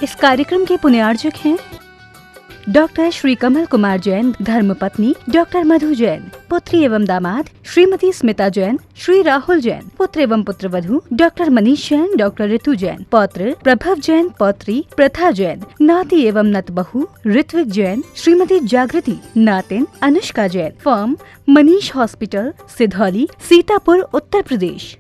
इस कार्यक्रम के पुण्यार्जक हैं डॉक्टर श्री कमल कुमार जैन, धर्मपत्नी डॉक्टर मधु जैन, पुत्री एवं दामाद श्रीमती स्मिता जैन, श्री राहुल जैन, पुत्र एवं पुत्रवधू डॉक्टर मनीष जैन, डॉक्टर ऋतु जैन, पौत्र प्रभव जैन, पौत्री प्रथा जैन, नाती एवं नतबहू ऋत्विक जैन, श्रीमती जागृति, नातिन अनुष्का जैन, फर्म मनीष हॉस्पिटल, सिधौली, सीतापुर, उत्तर प्रदेश।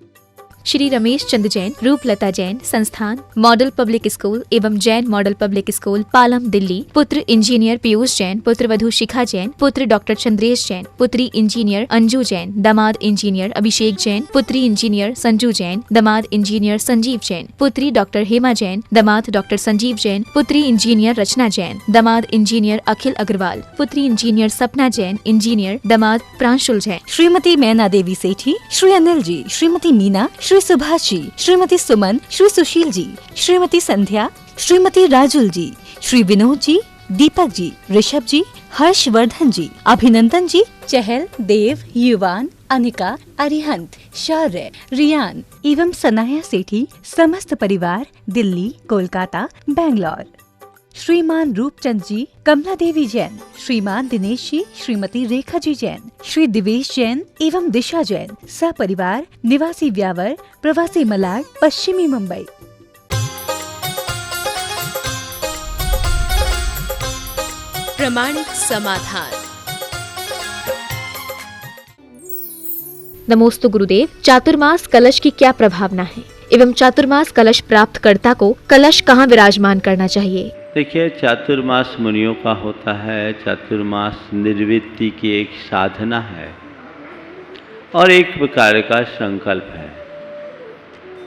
श्री रमेश चंद्र जैन, रूपलता जैन, संस्थान मॉडल पब्लिक स्कूल एवं Jain model public school, Palam, Delhi. पुत्र इंजीनियर पीयूष जैन, पुत्रवधू शिखा जैन, पुत्र डॉक्टर चंद्रेश जैन, पुत्री इंजीनियर अंजू जैन, दामाद इंजीनियर अभिषेक जैन, पुत्री इंजीनियर संजू जैन, दामाद इंजीनियर संजीव जैन, पुत्री डॉक्टर हेमा जैन, दामाद डॉक्टर संजीव जैन, पुत्री इंजीनियर रचना जैन, दामाद इंजीनियर अखिल अग्रवाल, पुत्री इंजीनियर सपना जैन, इंजीनियर दामाद प्रांशुल जैन। श्रीमती मैना देवी सेठी, श्री अनिल जी, श्रीमती मीना, श्री सुभाष जी, श्रीमती सुमन, श्री सुशील जी, श्रीमती संध्या, श्रीमती राजुल जी, श्री विनोद जी, दीपक जी, ऋषभ जी, हर्षवर्धन जी, अभिनंदन जी, चहल, देव, युवान, अनिका, अरिहंत, शौर्य, रियान एवं सनाया सेठी, समस्त परिवार, दिल्ली, कोलकाता, बेंगलोर। श्रीमान रूपचंद जी, कमला देवी जैन, श्रीमान दिनेश जी, श्रीमती रेखा जी जैन, श्री दिवेश जैन एवं दिशा जैन, सपरिवार, निवासी व्यावर, प्रवासी मलाड, पश्चिमी मुंबई। प्रमाणिक समाधान। नमोस्तु गुरुदेव। चातुर्मास कलश की क्या प्रभावना है एवं चातुर्मास कलश प्राप्तकर्ता को कलश कहाँ विराजमान करना चाहिए? देखिए, चातुर्मास मुनियों का होता है। चातुर्मास निर्वृत्ति की एक साधना है और एक प्रकार का संकल्प है।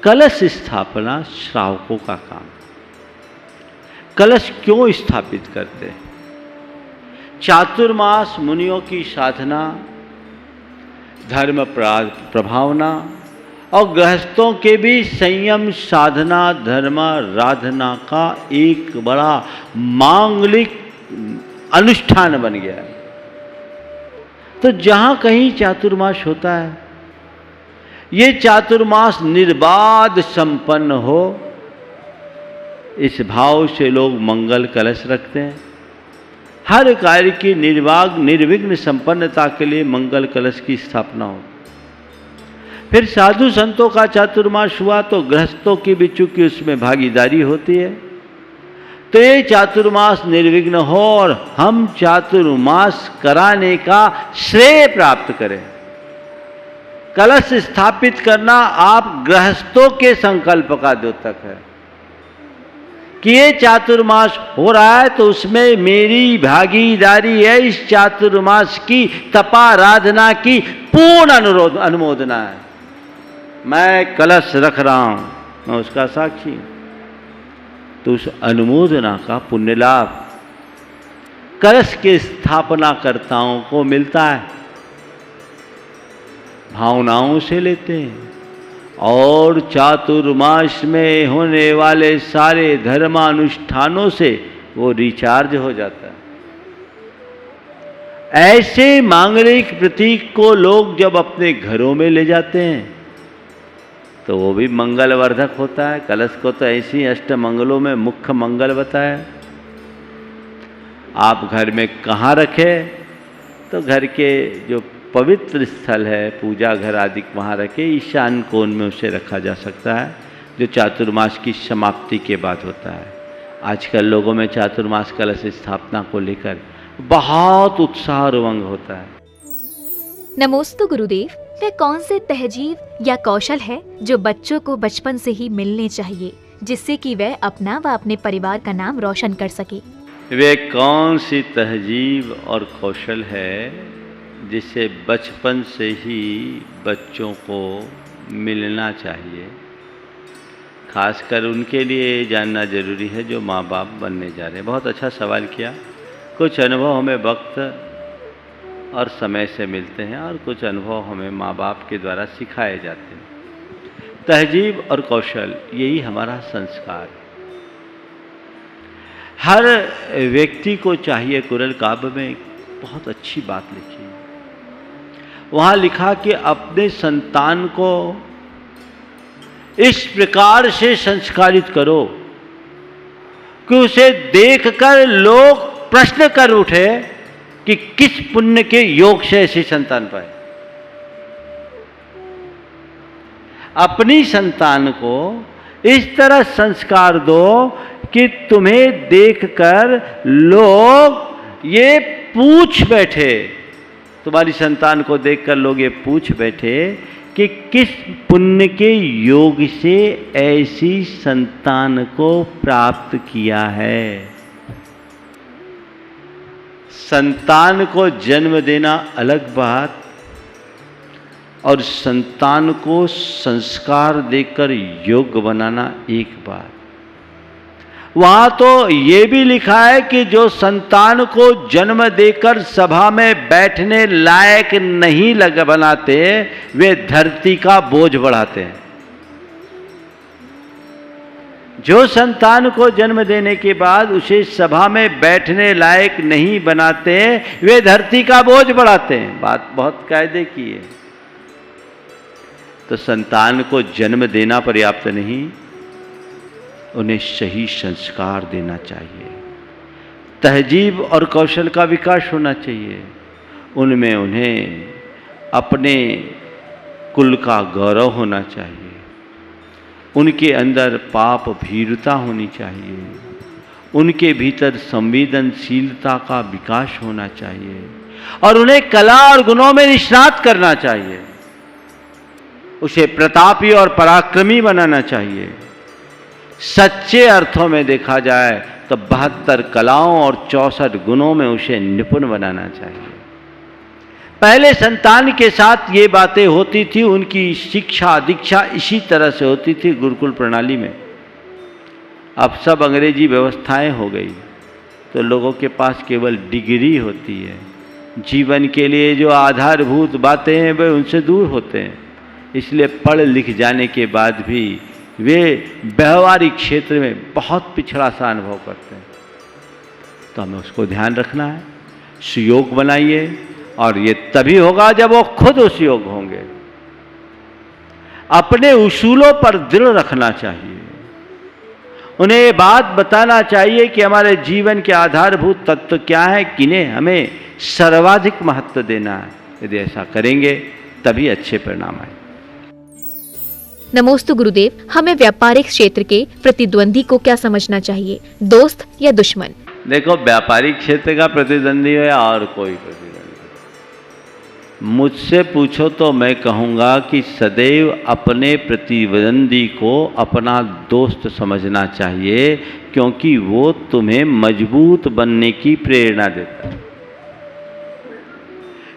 कलश स्थापना श्रावकों का काम। कलश क्यों स्थापित करते हैं? चातुर्मास मुनियों की साधना, धर्म प्रभावना और गृहस्थों के भी संयम साधना, धर्म आराधना का एक बड़ा मांगलिक अनुष्ठान बन गया है। तो जहाँ कहीं चातुर्मास होता है, ये चातुर्मास निर्बाध संपन्न हो, इस भाव से लोग मंगल कलश रखते हैं। हर कार्य की निर्विघ्न संपन्नता के लिए मंगल कलश की स्थापना हो। फिर साधु संतों का चातुर्मास हुआ तो गृहस्थों की भी चूंकि उसमें भागीदारी होती है, तो ये चातुर्मास निर्विघ्न हो और हम चातुर्मास कराने का श्रेय प्राप्त करें। कलश स्थापित करना आप गृहस्थों के संकल्प का द्योतक है कि ये चातुर्मास हो रहा है तो उसमें मेरी भागीदारी है। इस चातुर्मास की तपाराधना की पूर्ण अनुमोदना है। मैं कलश रख रहा हूं, मैं उसका साक्षी हूं। तो उस अनुमोदना का पुण्य लाभ कलश के स्थापनाकर्ताओं को मिलता है। भावनाओं से लेते हैं और चातुर्मास में होने वाले सारे धर्मानुष्ठानों से वो रिचार्ज हो जाता है। ऐसे मांगलिक प्रतीक को लोग जब अपने घरों में ले जाते हैं तो वो भी मंगलवर्धक होता है। कलश को तो ऐसी अष्टमंगलों में मुख्य मंगल बताया। आप घर में कहाँ रखें? तो घर के जो पवित्र स्थल है, पूजा घर आदि, वहाँ रखे। ईशान कोण में उसे रखा जा सकता है, जो चातुर्मास की समाप्ति के बाद होता है। आजकल लोगों में चातुर्मास कलश स्थापना को लेकर बहुत उत्साह और उमंग होता है। नमोस्तु गुरुदेव। वह कौन से तहजीब या कौशल है जो बच्चों को बचपन से ही मिलने चाहिए, जिससे कि वह अपना व अपने परिवार का नाम रोशन कर सके? वे कौन सी तहजीब और कौशल है जिसे बचपन से ही बच्चों को मिलना चाहिए? खासकर उनके लिए जानना जरूरी है जो माँ बाप बनने जा रहे हैं। बहुत अच्छा सवाल किया। कुछ अनुभव हमें वक्त और समय से मिलते हैं और कुछ अनुभव हमें माँ बाप के द्वारा सिखाए जाते हैं। तहजीब और कौशल, यही हमारा संस्कार है। हर व्यक्ति को चाहिए, कुरल काव्य में बहुत अच्छी बात लिखी है। वहाँ लिखा कि अपने संतान को इस प्रकार से संस्कारित करो कि उसे देखकर लोग प्रश्न कर उठे कि किस पुण्य के योग से ऐसी संतान पाए। अपनी संतान को इस तरह संस्कार दो कि तुम्हें देखकर लोग ये पूछ बैठे, तुम्हारी संतान को देखकर लोग ये पूछ बैठे कि किस पुण्य के योग से ऐसी संतान को प्राप्त किया है। संतान को जन्म देना अलग बात और संतान को संस्कार देकर योग्य बनाना एक बात। वहां तो ये भी लिखा है कि जो संतान को जन्म देकर सभा में बैठने लायक नहीं बनाते वे धरती का बोझ बढ़ाते हैं। जो संतान को जन्म देने के बाद उसे सभा में बैठने लायक नहीं बनाते वे धरती का बोझ बढ़ाते हैं। बात बहुत कायदे की है। तो संतान को जन्म देना पर्याप्त नहीं, उन्हें सही संस्कार देना चाहिए, तहजीब और कौशल का विकास होना चाहिए, उनमें उन्हें अपने कुल का गौरव होना चाहिए, उनके अंदर पाप भीरुता होनी चाहिए, उनके भीतर संवेदनशीलता का विकास होना चाहिए और उन्हें कला और गुणों में निष्णात करना चाहिए। उसे प्रतापी और पराक्रमी बनाना चाहिए। सच्चे अर्थों में देखा जाए तो 72 कलाओं और 64 गुणों में उसे निपुण बनाना चाहिए। पहले संतान के साथ ये बातें होती थी, उनकी शिक्षा दीक्षा इसी तरह से होती थी गुरुकुल प्रणाली में। अब सब अंग्रेजी व्यवस्थाएं हो गई तो लोगों के पास केवल डिग्री होती है। जीवन के लिए जो आधारभूत बातें हैं वे उनसे दूर होते हैं। इसलिए पढ़ लिख जाने के बाद भी वे व्यवहारिक क्षेत्र में बहुत पिछड़ा सा अनुभव करते हैं। तो हमें उसको ध्यान रखना है। सुयोग बनाइए और ये तभी होगा जब वो खुद उस योग होंगे। अपने उसूलों पर दृढ़ रखना चाहिए। उन्हें ये बात बताना चाहिए कि हमारे जीवन के आधारभूत तत्व क्या है, किन्हें हमें सर्वाधिक महत्व देना है। यदि ऐसा करेंगे तभी अच्छे परिणाम आए। नमोस्तु गुरुदेव, हमें व्यापारिक क्षेत्र के प्रतिद्वंदी को क्या समझना चाहिए, दोस्त या दुश्मन? देखो, व्यापारिक क्षेत्र का प्रतिद्वंदी है और कोई प्रतिद्वंदी, मुझसे पूछो तो मैं कहूँगा कि सदैव अपने प्रतिद्वंदी को अपना दोस्त समझना चाहिए, क्योंकि वो तुम्हें मजबूत बनने की प्रेरणा देता है।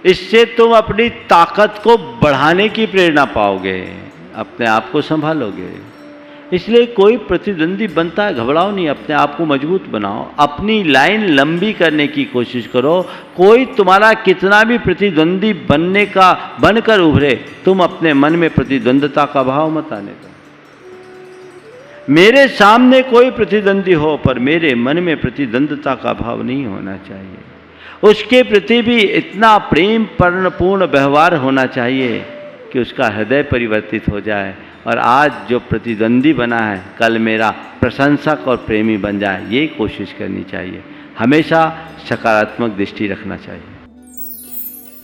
इससे तुम अपनी ताकत को बढ़ाने की प्रेरणा पाओगे, अपने आप को संभालोगे। इसलिए कोई प्रतिद्वंदी बनता है, घबराओ नहीं, अपने आप को मजबूत बनाओ, अपनी लाइन लंबी करने की कोशिश करो। कोई तुम्हारा कितना भी प्रतिद्वंदी बनकर उभरे, तुम अपने मन में प्रतिद्वंदता का भाव मत आने दो। मेरे सामने कोई प्रतिद्वंदी हो पर मेरे मन में प्रतिद्वंदता का भाव नहीं होना चाहिए। उसके प्रति भी इतना प्रेम पूर्ण व्यवहार होना चाहिए कि उसका हृदय परिवर्तित हो जाए और आज जो प्रतिद्वंदी बना है कल मेरा प्रशंसक और प्रेमी बन जाए। ये कोशिश करनी चाहिए। हमेशा सकारात्मक दृष्टि रखना चाहिए।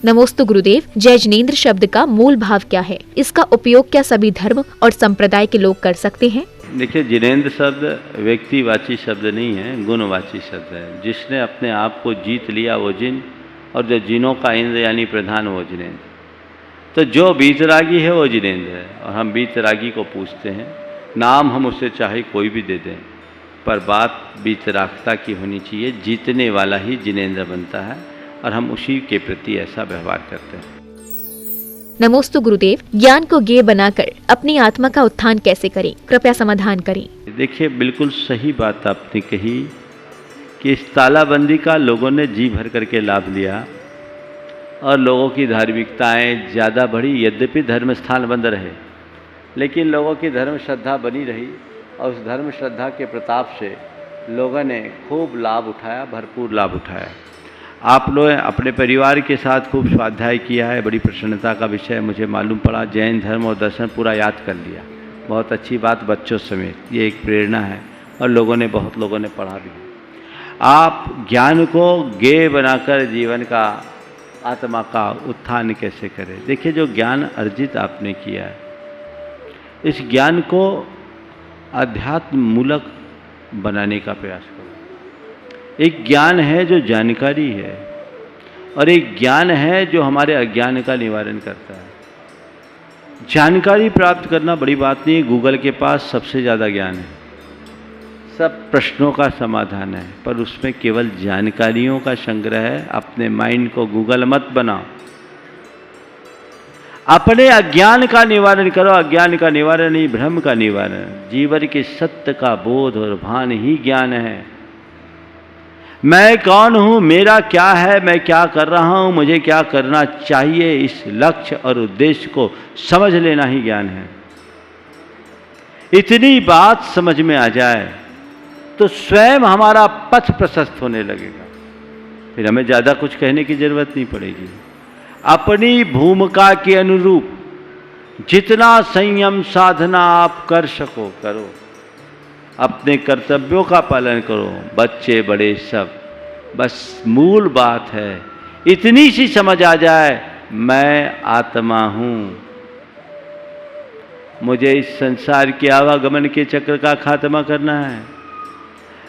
नमोस्तु गुरुदेव, जय जिनेंद्र शब्द का मूल भाव क्या है? इसका उपयोग क्या सभी धर्म और संप्रदाय के लोग कर सकते हैं? देखिए, जिनेंद्र शब्द व्यक्तिवाची शब्द नहीं है, गुणवाची शब्द है। जिसने अपने आप को जीत लिया वो जिन, और जो जिनों का इंद्र यानी प्रधान वो जिनेंद्र। तो जो बीतरागी है वो जिनेंद्र है और हम बीतरागी को पूछते हैं। नाम हम उसे चाहे कोई भी दे दें, पर बात बीतरागता की होनी चाहिए। जीतने वाला ही जिनेंद्र बनता है और हम उसी के प्रति ऐसा व्यवहार करते हैं। नमोस्तु गुरुदेव, ज्ञान को ज्ञेय बनाकर अपनी आत्मा का उत्थान कैसे करें? कृपया समाधान करें। देखिए, बिल्कुल सही बात आपने कही कि इस तालाबंदी का लोगों ने जी भर करके लाभ लिया और लोगों की धार्मिकताएं ज़्यादा बढ़ी। यद्यपि धर्म स्थान बंद रहे, लेकिन लोगों की धर्म श्रद्धा बनी रही और उस धर्म श्रद्धा के प्रताप से लोगों ने खूब लाभ उठाया, भरपूर लाभ उठाया। आप लोग अपने परिवार के साथ खूब स्वाध्याय किया है, बड़ी प्रसन्नता का विषय मुझे मालूम पड़ा। जैन धर्म और दर्शन पूरा याद कर लिया, बहुत अच्छी बात, बच्चों समेत। ये एक प्रेरणा है। और बहुत लोगों ने पढ़ा भी। आप ज्ञान को ज्ञेय बनाकर जीवन का, आत्मा का उत्थान कैसे करें? देखिए, जो ज्ञान अर्जित आपने किया है, इस ज्ञान को अध्यात्म मूलक बनाने का प्रयास करो। एक ज्ञान है जो जानकारी है, और एक ज्ञान है जो हमारे अज्ञान का निवारण करता है। जानकारी प्राप्त करना बड़ी बात नहीं है, गूगल के पास सबसे ज़्यादा ज्ञान है, सब प्रश्नों का समाधान है, पर उसमें केवल जानकारियों का संग्रह है। अपने माइंड को गूगल मत बनाओ, अपने अज्ञान का निवारण करो। अज्ञान का निवारण नहीं, भ्रम का निवारण। जीवन के सत्य का बोध और भान ही ज्ञान है। मैं कौन हूँ, मेरा क्या है, मैं क्या कर रहा हूँ, मुझे क्या करना चाहिए, इस लक्ष्य और उद्देश्य को समझ लेना ही ज्ञान है। इतनी बात समझ में आ जाए तो स्वयं हमारा पथ प्रशस्त होने लगेगा, फिर हमें ज़्यादा कुछ कहने की जरूरत नहीं पड़ेगी। अपनी भूमिका के अनुरूप जितना संयम साधना आप कर सको करो, अपने कर्तव्यों का पालन करो, बच्चे बड़े सब। बस मूल बात है इतनी सी समझ आ जाए, मैं आत्मा हूँ, मुझे इस संसार के आवागमन के चक्र का खात्मा करना है,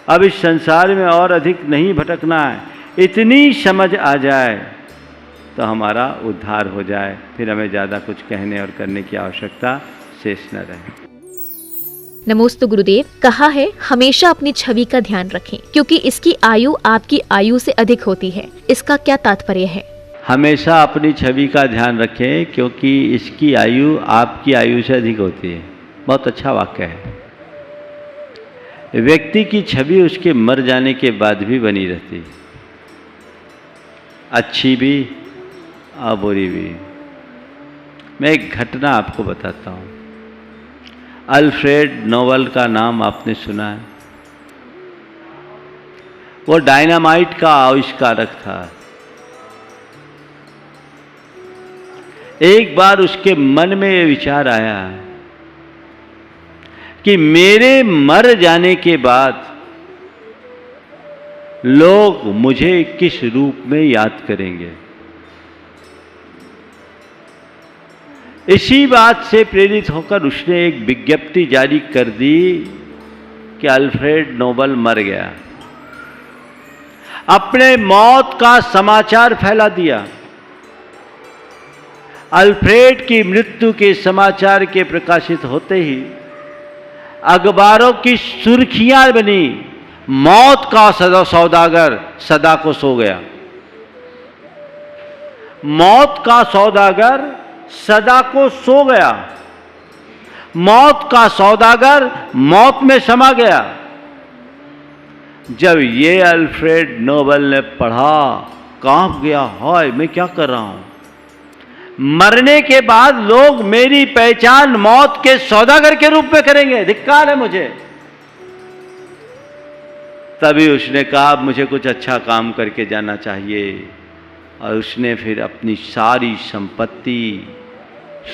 अब इस संसार में और अधिक नहीं भटकना है। इतनी समझ आ जाए तो हमारा उद्धार हो जाए, फिर हमें ज़्यादा कुछ कहने और करने की आवश्यकता शेष न रहे। नमोस्तु गुरुदेव। कहा है हमेशा अपनी छवि का ध्यान रखें, क्योंकि इसकी आयु आपकी आयु से अधिक होती है। इसका क्या तात्पर्य है? हमेशा अपनी छवि का ध्यान रखें क्योंकि इसकी आयु आपकी आयु से अधिक होती है। बहुत अच्छा वाक्य है। व्यक्ति की छवि उसके मर जाने के बाद भी बनी रहती है, अच्छी भी और बुरी भी। मैं एक घटना आपको बताता हूँ। अल्फ्रेड नोबल का नाम आपने सुना है? वो डायनामाइट का आविष्कारक था। एक बार उसके मन में ये विचार आया कि मेरे मर जाने के बाद लोग मुझे किस रूप में याद करेंगे। इसी बात से प्रेरित होकर उसने एक विज्ञप्ति जारी कर दी कि अल्फ्रेड नोबल मर गया। अपने मौत का समाचार फैला दिया। अल्फ्रेड की मृत्यु के समाचार के प्रकाशित होते ही अखबारों की सुर्खियां बनी, मौत का सौदागर सदा को सो गया। मौत का सौदागर सदा को सो गया। मौत का सौदागर मौत में समा गया। जब ये अल्फ्रेड नोबल ने पढ़ा, कांप गया, हाय मैं क्या कर रहा हूं। मरने के बाद लोग मेरी पहचान मौत के सौदागर के रूप में करेंगे, धिक्कार है मुझे। तभी उसने कहा मुझे कुछ अच्छा काम करके जाना चाहिए, और उसने फिर अपनी सारी संपत्ति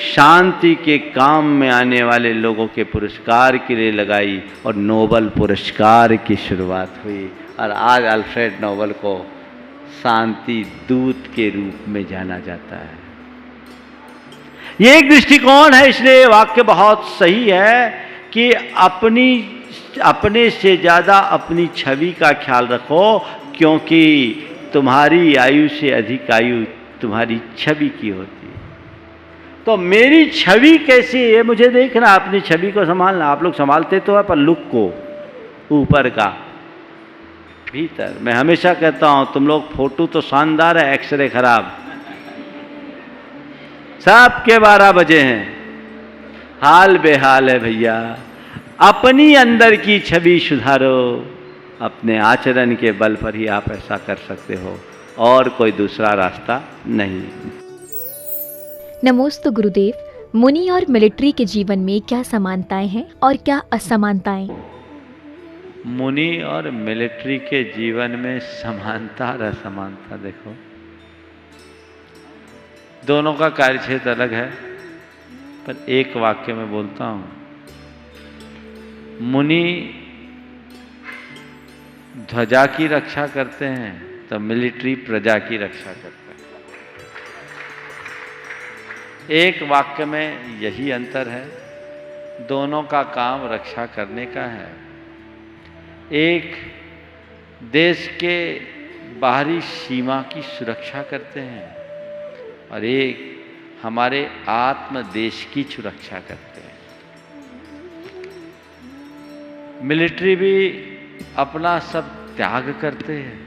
शांति के काम में आने वाले लोगों के पुरस्कार के लिए लगाई, और नोबल पुरस्कार की शुरुआत हुई। और आज अल्फ्रेड नोबल को शांति दूत के रूप में जाना जाता है। ये एक दृष्टिकोण है, इसलिए वाक्य बहुत सही है कि अपने से ज़्यादा अपनी छवि का ख्याल रखो, क्योंकि तुम्हारी आयु से अधिक आयु तुम्हारी छवि की होती है। तो मेरी छवि कैसी है मुझे देखना, अपनी छवि को संभालना। आप लोग संभालते तो है, पर लुक को, ऊपर का, भीतर। मैं हमेशा कहता हूं तुम लोग फोटो तो शानदार है, एक्सरे खराब। सबके 12 बजे हैं, हाल बेहाल है भैया। अपनी अंदर की छवि सुधारो, अपने आचरण के बल पर ही आप ऐसा कर सकते हो, और कोई दूसरा रास्ता नहीं। नमोस्तु गुरुदेव। मुनि और मिलिट्री के जीवन में क्या समानताएं हैं और क्या असमानताएं? मुनि और मिलिट्री के जीवन में समानता और असमानता, देखो दोनों का कार्यक्षेत्र अलग है, पर एक वाक्य में बोलता हूं। मुनि ध्वजा की रक्षा करते हैं तो मिलिट्री प्रजा की रक्षा करते हैं। एक वाक्य में यही अंतर है, दोनों का काम रक्षा करने का है। एक देश के बाहरी सीमा की सुरक्षा करते हैं और एक हमारे आत्म देश की सुरक्षा करते हैं। मिलिट्री भी अपना सब त्याग करते हैं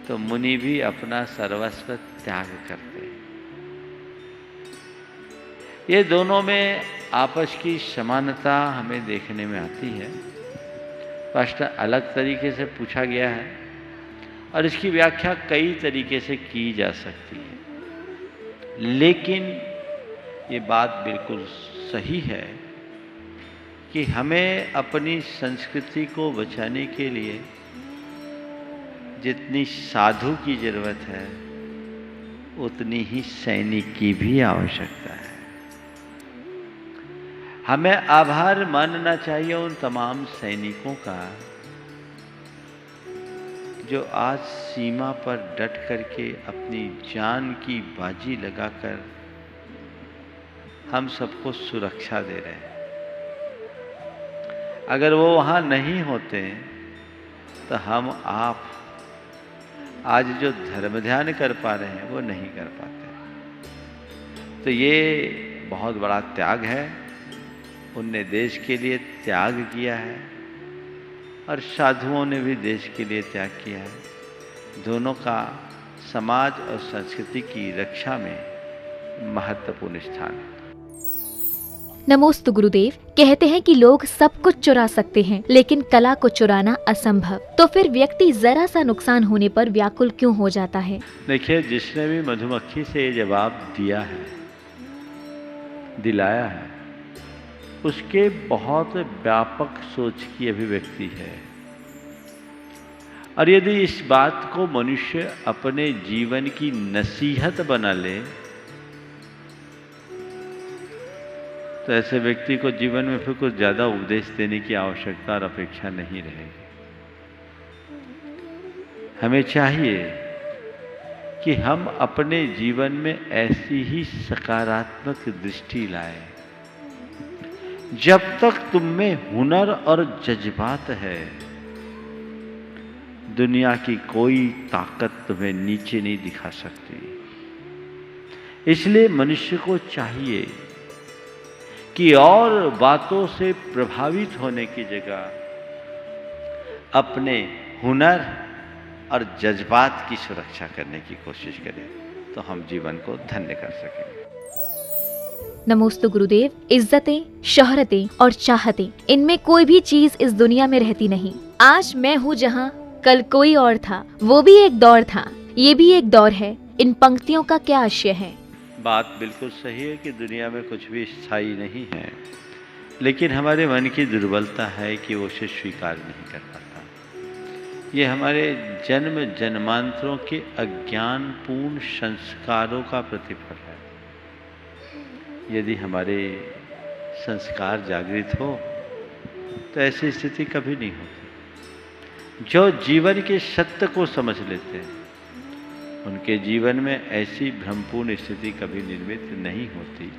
तो मुनि भी अपना सर्वस्व त्याग करते हैं। ये दोनों में आपस की समानता हमें देखने में आती है। प्रश्न अलग तरीके से पूछा गया है और इसकी व्याख्या कई तरीके से की जा सकती है, लेकिन ये बात बिल्कुल सही है कि हमें अपनी संस्कृति को बचाने के लिए जितनी साधु की जरूरत है उतनी ही सैनिक की भी आवश्यकता है। हमें आभार मानना चाहिए उन तमाम सैनिकों का जो आज सीमा पर डट करके अपनी जान की बाजी लगाकर हम सबको सुरक्षा दे रहे हैं। अगर वो वहाँ नहीं होते तो हम आप आज जो धर्म ध्यान कर पा रहे हैं वो नहीं कर पाते। तो ये बहुत बड़ा त्याग है। उनने देश के लिए त्याग किया है और साधुओं ने भी देश के लिए त्याग किया है। दोनों का समाज और संस्कृति की रक्षा में महत्वपूर्ण स्थान है। नमोस्तु गुरुदेव। कहते हैं कि लोग सब कुछ चुरा सकते हैं लेकिन कला को चुराना असंभव। तो फिर व्यक्ति जरा सा नुकसान होने पर व्याकुल क्यों हो जाता है? देखिए, जिसने भी मधुमक्खी से ये जवाब दिलाया है उसके बहुत व्यापक सोच की अभिव्यक्ति है। और यदि इस बात को मनुष्य अपने जीवन की नसीहत बना ले तो ऐसे व्यक्ति को जीवन में फिर कुछ ज्यादा उपदेश देने की आवश्यकता और अपेक्षा नहीं रहेगी। हमें चाहिए कि हम अपने जीवन में ऐसी ही सकारात्मक दृष्टि लाएं। जब तक तुम में हुनर और जज्बात है दुनिया की कोई ताकत तुम्हें नीचे नहीं दिखा सकती। इसलिए मनुष्य को चाहिए कि और बातों से प्रभावित होने की जगह अपने हुनर और जज्बात की सुरक्षा करने की कोशिश करें तो हम जीवन को धन्य कर सकेंगे। नमोस्तु गुरुदेव। इज्जतें, शोहरतें और चाहतें, इनमें कोई भी चीज इस दुनिया में रहती नहीं। आज मैं हूँ जहाँ कल कोई और था, वो भी एक दौर था, ये भी एक दौर है। इन पंक्तियों का क्या आशय है? बात बिल्कुल सही है कि दुनिया में कुछ भी स्थायी नहीं है, लेकिन हमारे मन की दुर्बलता है कि वो उसे स्वीकार नहीं कर पाता। ये हमारे जन्म जन्मांतरों के अज्ञानपूर्ण संस्कारों का प्रतिफल है। यदि हमारे संस्कार जागृत हो तो ऐसी स्थिति कभी नहीं होती। जो जीवन के सत्य को समझ लेते हैं उनके जीवन में ऐसी भ्रमपूर्ण स्थिति कभी निर्मित नहीं होती।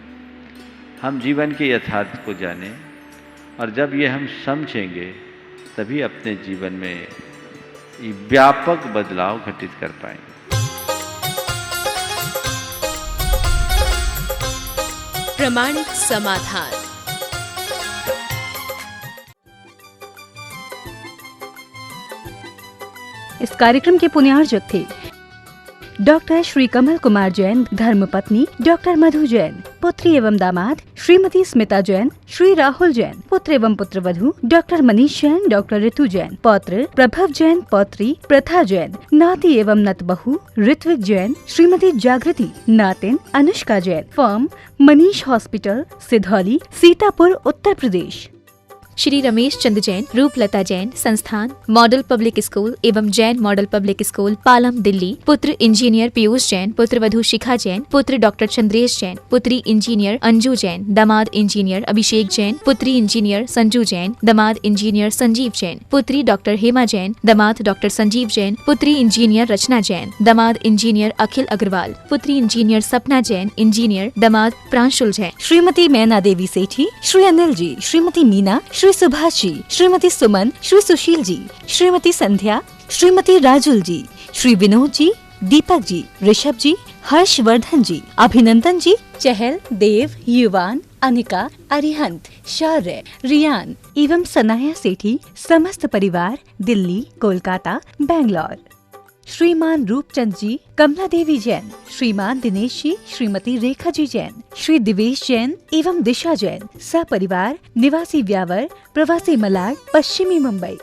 हम जीवन के यथार्थ को जानें और जब ये हम समझेंगे तभी अपने जीवन में व्यापक बदलाव घटित कर पाएंगे। प्रामाणिक समाधान। इस कार्यक्रम के पुण्यार्जक थे डॉक्टर श्री कमल कुमार जैन, धर्मपत्नी डॉक्टर मधु जैन, पुत्री एवं दामाद श्रीमती स्मिता जैन, श्री राहुल जैन, पुत्र एवं पुत्रवधू डॉक्टर मनीष जैन, डॉक्टर ऋतु जैन, पौत्र प्रभव जैन, पौत्री प्रथा जैन, नाती एवं नतबहू ऋत्विक जैन, श्रीमती जागृति, नातिन अनुष्का जैन, फर्म मनीष हॉस्पिटल, सिधौली, सीतापुर, उत्तर प्रदेश। श्री रमेश चंद जैन, रूपलता जैन, संस्थान मॉडल पब्लिक स्कूल एवं Jain model public school, Palam, Delhi. पुत्र इंजीनियर पीयूष जैन, पुत्र वधू शिखा जैन, पुत्र डॉक्टर चंद्रेश जैन, पुत्री इंजीनियर अंजू जैन, दामाद इंजीनियर अभिषेक जैन, पुत्री इंजीनियर संजू जैन, दामाद इंजीनियर संजीव जैन, पुत्री डॉक्टर हेमा जैन, दामाद डॉक्टर संजीव जैन, पुत्री इंजीनियर रचना जैन, दामाद इंजीनियर अखिल अग्रवाल, पुत्री इंजीनियर सपना जैन, इंजीनियर, दामाद प्रांशुल जैन। श्रीमती मैना देवी सेठी, श्री अनिल जी, श्रीमती मीना, श्री सुभाष जी, श्रीमती सुमन, श्री सुशील जी, श्रीमती संध्या, श्रीमती राजुल जी, श्री विनोद जी, दीपक जी, ऋषभ जी, हर्षवर्धन जी, अभिनंदन जी, चहल, देव, युवान, अनिका, अरिहंत, शौर्य, रियान एवं सनाया सेठी समस्त परिवार दिल्ली, कोलकाता, बेंगलोर। श्रीमान रूपचंद जी, कमला देवी जैन, श्रीमान दिनेश जी, श्रीमती रेखा जी जैन, श्री दिवेश जैन एवं दिशा जैन, सपरिवार निवासी व्यावर, प्रवासी मलाड, पश्चिमी मुंबई।